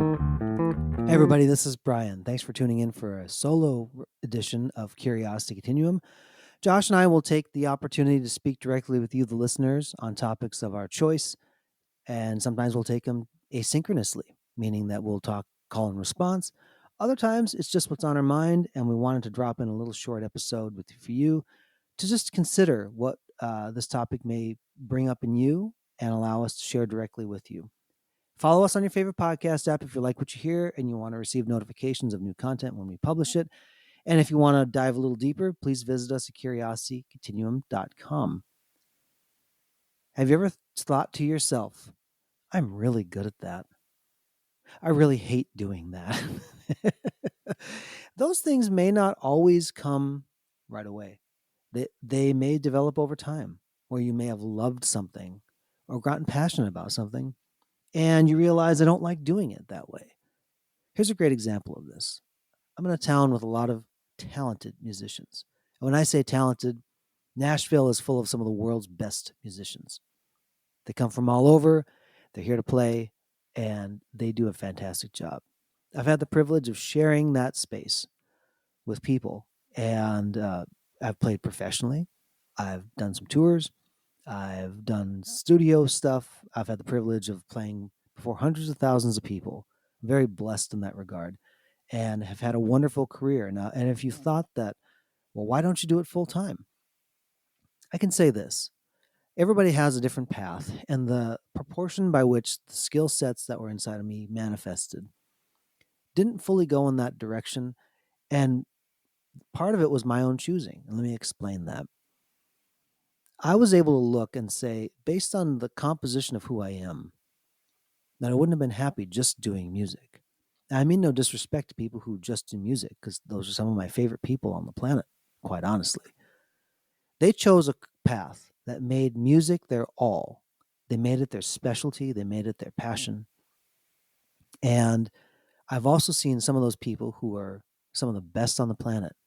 Hey everybody, this is Brian. Thanks for tuning in for a solo edition of Curiosity Continuum. Josh and I will take the opportunity to speak directly with you, the listeners, on topics of our choice, and sometimes we'll take them asynchronously, meaning that we'll talk call and response. Other times it's just what's on our mind, and we wanted to drop in a little short episode for you to just consider what this topic may bring up in you and allow us to share directly with you. Follow us on your favorite podcast app if you like what you hear and you want to receive notifications of new content when we publish it. And if you want to dive a little deeper, please visit us at curiositycontinuum.com. Have you ever thought to yourself, I'm really good at that? I really hate doing that. Those things may not always come right away. They may develop over time, where you may have loved something or gotten passionate about something, and you realize I don't like doing it that way. Here's a great example of this. I'm in a town with a lot of talented musicians. And when I say talented, Nashville is full of some of the world's best musicians. They come from all over, they're here to play, and they do a fantastic job. I've had the privilege of sharing that space with people, and I've played professionally. I've done some tours. I've done studio stuff. I've had the privilege of playing before hundreds of thousands of people. I'm very blessed in that regard and have had a wonderful career. Now, and if you thought that, well, why don't you do it full time? I can say this. Everybody has a different path, and the proportion by which the skill sets that were inside of me manifested didn't fully go in that direction. And part of it was my own choosing. And let me explain that. I was able to look and say, based on the composition of who I am, that I wouldn't have been happy just doing music. And I mean no disrespect to people who just do music, because those are some of my favorite people on the planet, quite honestly. They chose a path that made music their all. They made it their specialty, they made it their passion. And I've also seen some of those people who are some of the best on the planet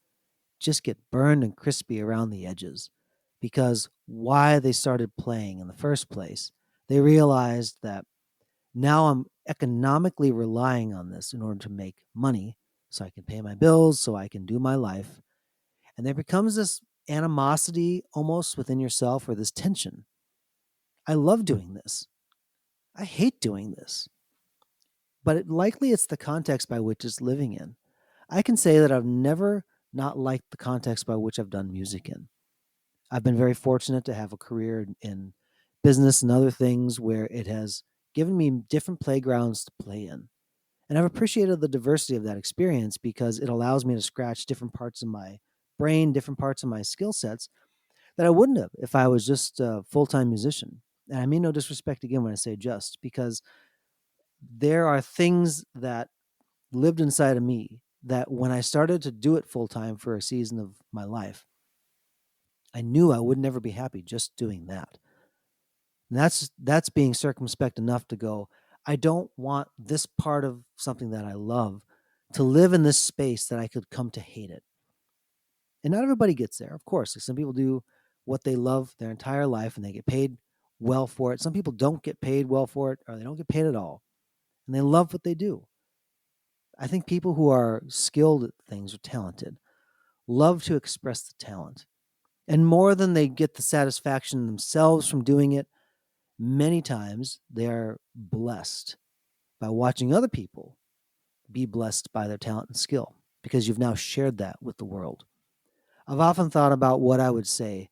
just get burned and crispy around the edges because why they started playing in the first place, they realized that now I'm economically relying on this in order to make money so I can pay my bills, so I can do my life. And there becomes this animosity almost within yourself or this tension. I love doing this. I hate doing this. But likely it's the context by which it's living in. I can say that I've never not liked the context by which I've done music in. I've been very fortunate to have a career in business and other things where it has given me different playgrounds to play in. And I've appreciated the diversity of that experience because it allows me to scratch different parts of my brain, different parts of my skill sets that I wouldn't have if I was just a full-time musician. And I mean no disrespect again when I say just, because there are things that lived inside of me that when I started to do it full-time for a season of my life, I knew I would never be happy just doing that. And that's being circumspect enough to go, I don't want this part of something that I love to live in this space that I could come to hate it. And not everybody gets there, of course. Some people do what they love their entire life and they get paid well for it. Some people don't get paid well for it or they don't get paid at all. And they love what they do. I think people who are skilled at things or talented love to express the talent. And more than they get the satisfaction themselves from doing it, many times they are blessed by watching other people be blessed by their talent and skill because you've now shared that with the world. I've often thought about what I would say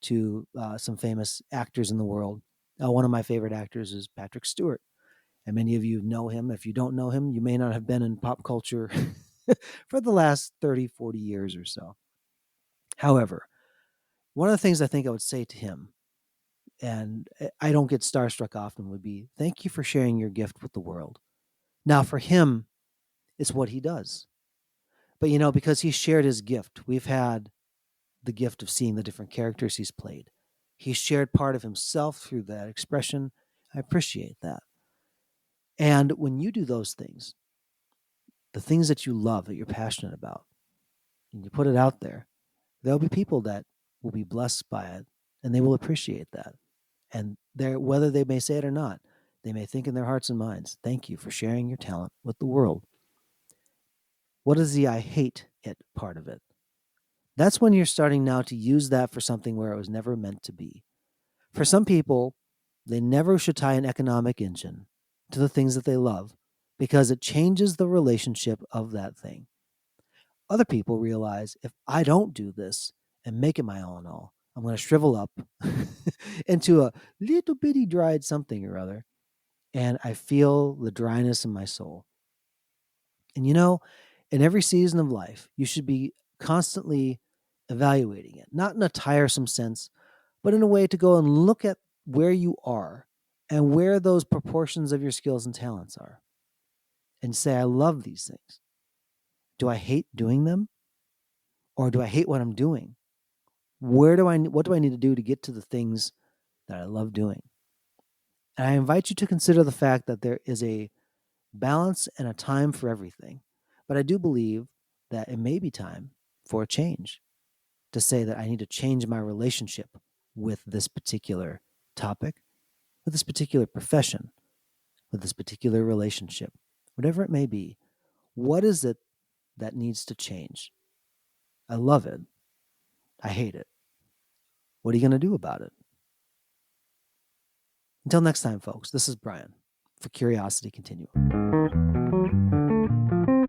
to some famous actors in the world. One of my favorite actors is Patrick Stewart, and many of you know him. If you don't know him, you may not have been in pop culture for the last 30, 40 years or so. However, one of the things I think I would say to him, and I don't get starstruck often, would be thank you for sharing your gift with the world. Now, for him, it's what he does. But, because he shared his gift, we've had the gift of seeing the different characters he's played. He shared part of himself through that expression. I appreciate that. And when you do those things, the things that you love, that you're passionate about, and you put it out there, there'll be people that will be blessed by it and they will appreciate that. And whether they may say it or not, They may think in their hearts and minds, thank you for sharing your talent with the world. What is the I hate it part of it? That's when you're starting now to use that for something where it was never meant to be. For some people, they never should tie an economic engine to the things that they love because it changes the relationship of that thing. Other people realize if I don't do this and make it my all in all, I'm going to shrivel up into a little bitty dried something or other, and I feel the dryness in my soul. And in every season of life, you should be constantly evaluating it, not in a tiresome sense, but in a way to go and look at where you are and where those proportions of your skills and talents are and say, I love these things. Do I hate doing them or do I hate what I'm doing? What do I need to do to get to the things that I love doing? And I invite you to consider the fact that there is a balance and a time for everything. But I do believe that it may be time for a change, to say that I need to change my relationship with this particular topic, with this particular profession, with this particular relationship, whatever it may be. What is it that needs to change? I love it. I hate it. What are you going to do about it? Until next time, folks, this is Brian for Curiosity Continuum.